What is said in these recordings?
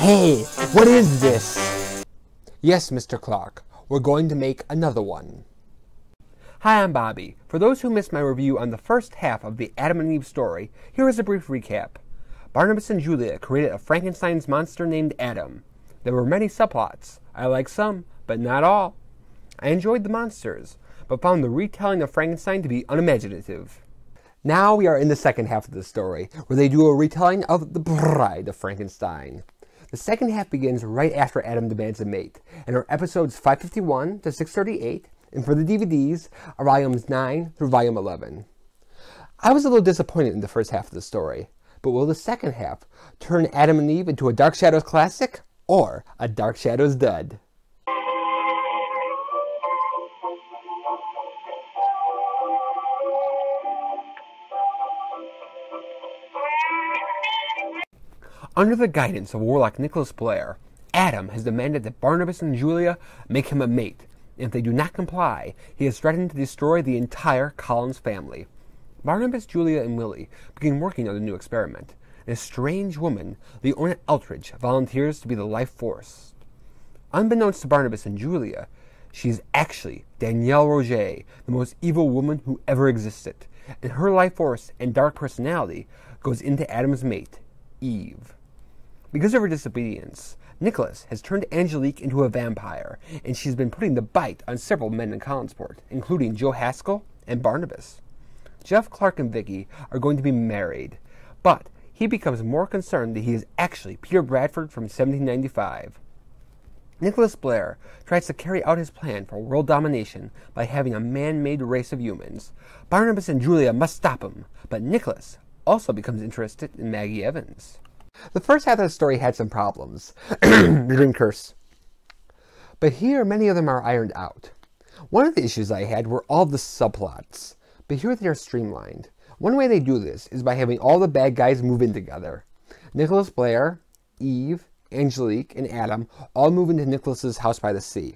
Hey, what is this? Yes, Mr. Clark, we're going to make another one. Hi, I'm Bobby. For those who missed my review on the first half of the Adam and Eve story, here is a brief recap. Barnabas and Julia created a Frankenstein's monster named Adam. There were many subplots. I liked some, but not all. I enjoyed the monsters, but found the retelling of Frankenstein to be unimaginative. Now we are in the second half of the story, where they do a retelling of The Bride of Frankenstein. The second half begins right after Adam demands a mate, and are episodes 551 to 638, and for the DVDs, are volumes 9 through volume 11. I was a little disappointed in the first half of the story, but will the second half turn Adam and Eve into a Dark Shadows classic, or a Dark Shadows dud? Under the guidance of Warlock Nicholas Blair, Adam has demanded that Barnabas and Julia make him a mate, and if they do not comply, he has threatened to destroy the entire Collins family. Barnabas, Julia, and Willie begin working on the new experiment, and a strange woman, Leona Eldridge, volunteers to be the life force. Unbeknownst to Barnabas and Julia, she is actually Danielle Roget, the most evil woman who ever existed, and her life force and dark personality goes into Adam's mate, Eve. Because of her disobedience, Nicholas has turned Angelique into a vampire, and she's been putting the bite on several men in Collinsport, including Joe Haskell and Barnabas. Jeff, Clark, and Vicky are going to be married, but he becomes more concerned that he is actually Peter Bradford from 1795. Nicholas Blair tries to carry out his plan for world domination by having a man-made race of humans. Barnabas and Julia must stop him, but Nicholas also becomes interested in Maggie Evans. The first half of the story had some problems. Green curse. But here, many of them are ironed out. One of the issues I had were all the subplots, but here they are streamlined. One way they do this is by having all the bad guys move in together. Nicholas Blair, Eve, Angelique, and Adam all move into Nicholas's house by the sea.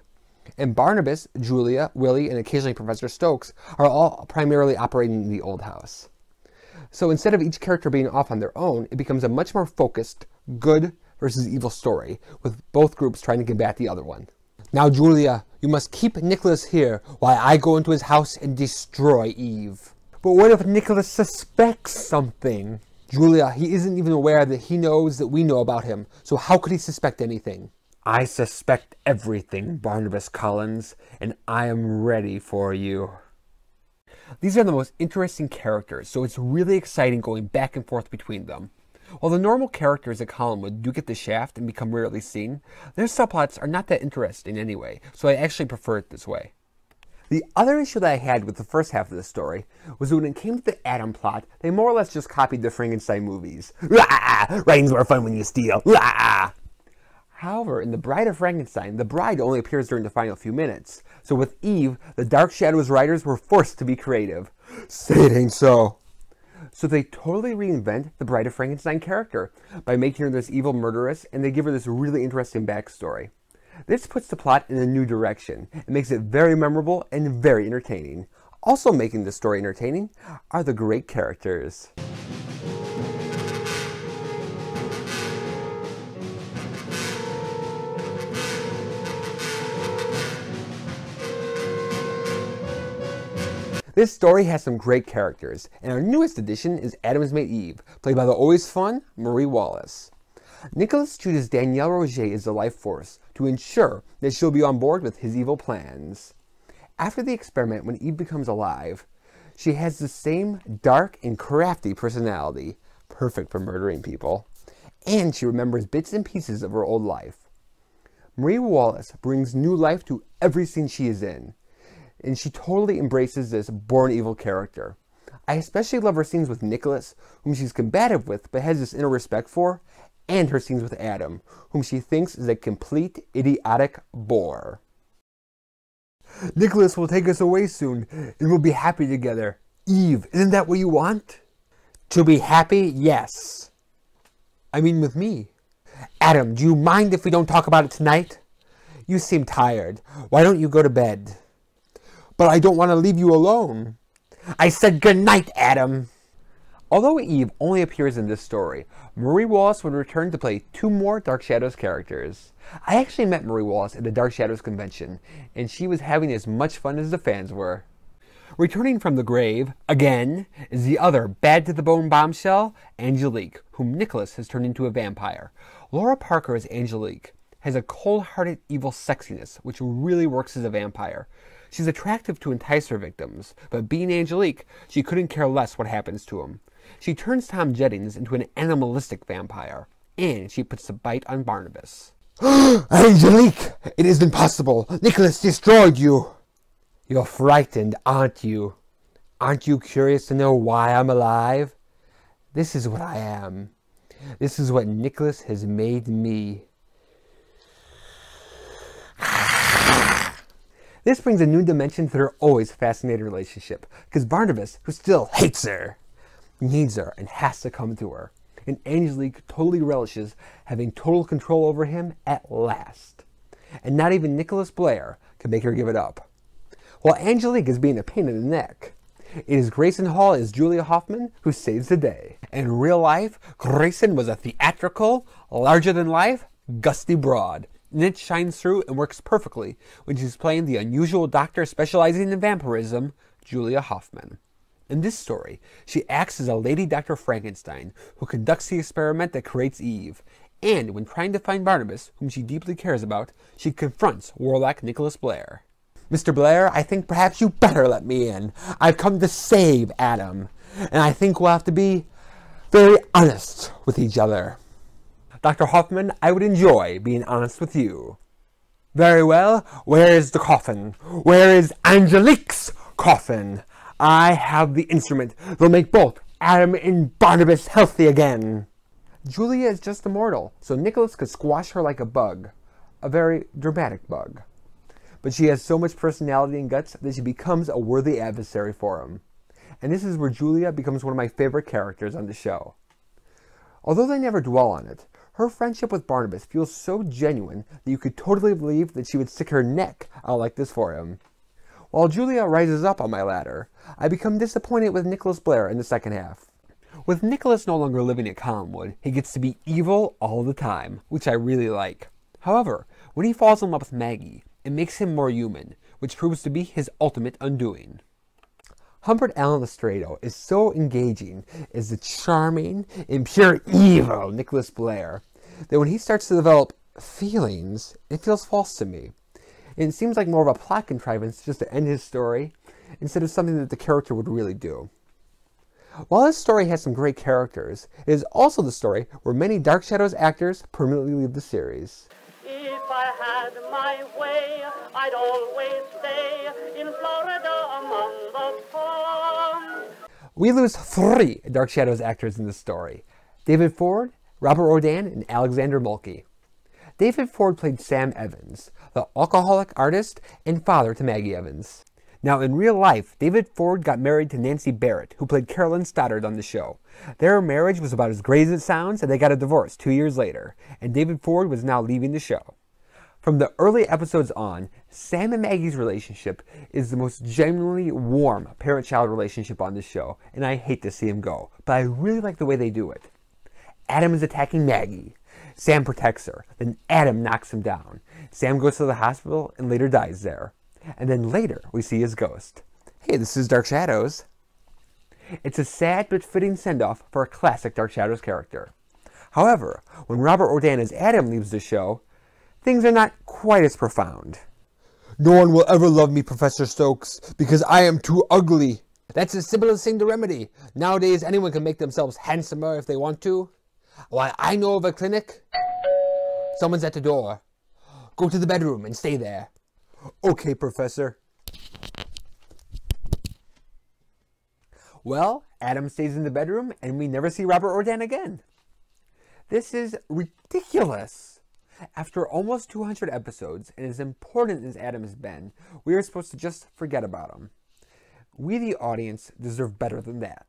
And Barnabas, Julia, Willie, and occasionally Professor Stokes are all primarily operating in the old house. So instead of each character being off on their own, it becomes a much more focused, good versus evil story, with both groups trying to combat the other one. Now, Julia, you must keep Nicholas here while I go into his house and destroy Eve. But what if Nicholas suspects something? Julia, he isn't even aware that he knows that we know about him, so how could he suspect anything? I suspect everything, Barnabas Collins, and I am ready for you. These are the most interesting characters, so it's really exciting going back and forth between them. While the normal characters at Collinwood do get the shaft and become rarely seen, their subplots are not that interesting anyway, so I actually prefer it this way. The other issue that I had with the first half of the story was that when it came to the Adam plot, they more or less just copied the Frankenstein movies. Writing's more fun when you steal. However, in The Bride of Frankenstein, the bride only appears during the final few minutes. So with Eve, the Dark Shadows writers were forced to be creative. Say it ain't so. So they totally reinvent the Bride of Frankenstein character by making her this evil murderess, and they give her this really interesting backstory. This puts the plot in a new direction and makes it very memorable and very entertaining. Also making the story entertaining are the great characters. This story has some great characters, and our newest addition is Adam's mate Eve, played by the always fun Marie Wallace. Nicholas chooses Danielle Roget as the life force to ensure that she'll be on board with his evil plans. After the experiment, when Eve becomes alive, she has the same dark and crafty personality, perfect for murdering people, and she remembers bits and pieces of her old life. Marie Wallace brings new life to every scene she is in, and she totally embraces this born evil character. I especially love her scenes with Nicholas, whom she's combative with but has this inner respect for, and her scenes with Adam, whom she thinks is a complete idiotic bore. Nicholas will take us away soon, and we'll be happy together. Eve, isn't that what you want? To be happy, yes. I mean with me. Adam, do you mind if we don't talk about it tonight? You seem tired. Why don't you go to bed? But I don't want to leave you alone. I said good night, Adam. Although Eve only appears in this story, Marie Wallace would return to play 2 more Dark Shadows characters. I actually met Marie Wallace at the Dark Shadows convention, and she was having as much fun as the fans were. Returning from the grave, again, is the other bad-to-the-bone bombshell, Angelique, whom Nicholas has turned into a vampire. Laura Parker as Angelique has a cold-hearted, evil sexiness, which really works as a vampire. She's attractive to entice her victims, but being Angelique, she couldn't care less what happens to him. She turns Tom Jeddings into an animalistic vampire, and she puts the bite on Barnabas. Angelique! It is impossible! Nicholas destroyed you! You're frightened, aren't you? Aren't you curious to know why I'm alive? This is what I am. This is what Nicholas has made me. This brings a new dimension to their always fascinating relationship, because Barnabas, who still hates her, needs her and has to come to her. And Angelique totally relishes having total control over him at last. And not even Nicholas Blair can make her give it up. While Angelique is being a pain in the neck, it is Grayson Hall as Julia Hoffman who saves the day. In real life, Grayson was a theatrical, larger-than-life, gusty broad. And it shines through and works perfectly when she's playing the unusual doctor specializing in vampirism, Julia Hoffman. In this story, she acts as a Lady Dr. Frankenstein who conducts the experiment that creates Eve. And when trying to find Barnabas, whom she deeply cares about, she confronts Warlock Nicholas Blair. Mr. Blair, I think perhaps you better let me in. I've come to save Adam, and I think we'll have to be very honest with each other. Dr. Hoffman, I would enjoy being honest with you. Very well, where is the coffin? Where is Angelique's coffin? I have the instrument. They'll make both Adam and Barnabas healthy again. Julia is just a mortal, so Nicholas could squash her like a bug. A very dramatic bug. But she has so much personality and guts that she becomes a worthy adversary for him. And this is where Julia becomes one of my favorite characters on the show. Although they never dwell on it, her friendship with Barnabas feels so genuine that you could totally believe that she would stick her neck out like this for him. While Julia rises up on my ladder, I become disappointed with Nicholas Blair in the second half. With Nicholas no longer living at Collinwood, he gets to be evil all the time, which I really like. However, when he falls in love with Maggie, it makes him more human, which proves to be his ultimate undoing. Humbert Allen Lestrado is so engaging as the charming and pure evil Nicholas Blair that when he starts to develop feelings, it feels false to me. And it seems like more of a plot contrivance just to end his story instead of something that the character would really do. While this story has some great characters, it is also the story where many Dark Shadows actors permanently leave the series. If I had my way, I'd always stay in Florida among the palms. We lose 3 Dark Shadows actors in this story: David Ford, Robert Rodan, and Alexandra Mulkey. David Ford played Sam Evans, the alcoholic artist and father to Maggie Evans. Now, in real life, David Ford got married to Nancy Barrett, who played Carolyn Stoddard on the show. Their marriage was about as great as it sounds, and they got a divorce 2 years later, and David Ford was now leaving the show. From the early episodes on, Sam and Maggie's relationship is the most genuinely warm parent-child relationship on the show, and I hate to see him go, but I really like the way they do it. Adam is attacking Maggie. Sam protects her, then Adam knocks him down. Sam goes to the hospital and later dies there. And then later, we see his ghost. Hey, this is Dark Shadows. It's a sad but fitting send-off for a classic Dark Shadows character. However, when Robert Rodan as Adam leaves the show, things are not quite as profound. No one will ever love me, Professor Stokes, because I am too ugly. That's the simplest thing to remedy. Nowadays, anyone can make themselves handsomer if they want to. Why, I know of a clinic. Someone's at the door. Go to the bedroom and stay there. Okay, Professor. Well, Adam stays in the bedroom, and we never see Robert Rodan again. This is ridiculous. After almost 200 episodes, and as important as Adam has been, we are supposed to just forget about him. We, the audience, deserve better than that.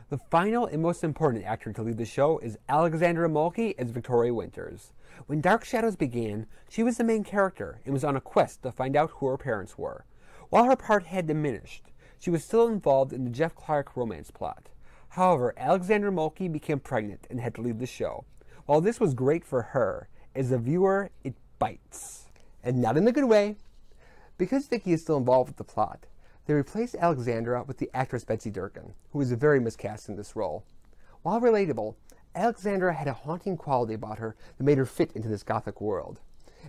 The final and most important actor to lead the show is Alexandra Mulkey as Victoria Winters. When Dark Shadows began, she was the main character and was on a quest to find out who her parents were. While her part had diminished, she was still involved in the Jeff Clark romance plot. However, Alexandra Mulkey became pregnant and had to leave the show. While this was great for her, as a viewer, it bites. And not in a good way. Because Vicky is still involved with the plot, they replaced Alexandra with the actress Betsy Durkin, who was very miscast in this role. While relatable, Alexandra had a haunting quality about her that made her fit into this gothic world.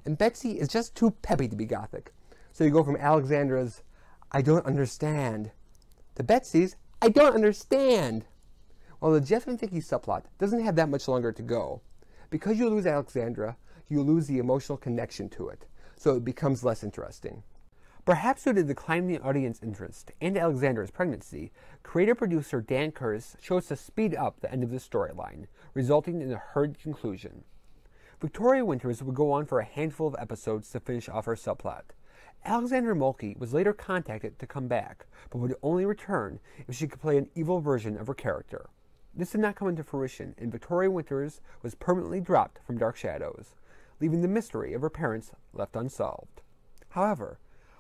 And Betsy is just too peppy to be gothic. So you go from Alexandra's, "I don't understand," to Betsy's, "I don't understand." While the Jeff and Vicky subplot doesn't have that much longer to go, because you lose Alexandra, you lose the emotional connection to it, so it becomes less interesting. Perhaps due to the decline in the audience interest and Alexandra's pregnancy, creator-producer Dan Curtis chose to speed up the end of the storyline, resulting in a hurried conclusion. Victoria Winters would go on for a handful of episodes to finish off her subplot. Alexandra Mulkey was later contacted to come back, but would only return if she could play an evil version of her character. This did not come into fruition, and Victoria Winters was permanently dropped from Dark Shadows, leaving the mystery of her parents left unsolved. However,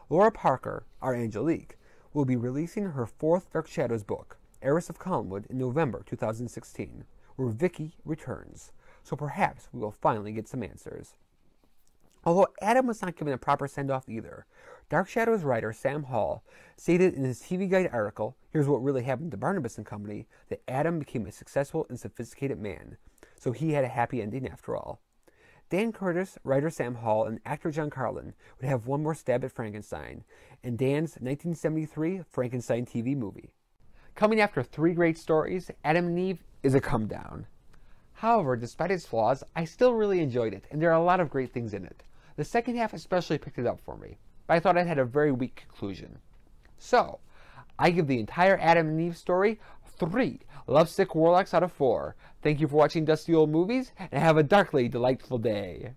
Laura Parker, our Angelique, will be releasing her fourth Dark Shadows book, Heiress of Collinwood, in November 2016, where Vicky returns, so perhaps we will finally get some answers. Although Adam was not given a proper send-off either, Dark Shadows writer Sam Hall stated in his TV Guide article, "Here's What Really Happened to Barnabas and Company," that Adam became a successful and sophisticated man, so he had a happy ending after all. Dan Curtis, writer Sam Hall, and actor John Carlin would have one more stab at Frankenstein in Dan's 1973 Frankenstein TV movie. Coming after three great stories, Adam and Eve is a come-down. However, despite its flaws, I still really enjoyed it, and there are a lot of great things in it. The second half especially picked it up for me, but I thought it had a very weak conclusion. So, I give the entire Adam and Eve story 3 lovesick warlocks out of 4. Thank you for watching Dusty Old Movies, and have a darkly delightful day.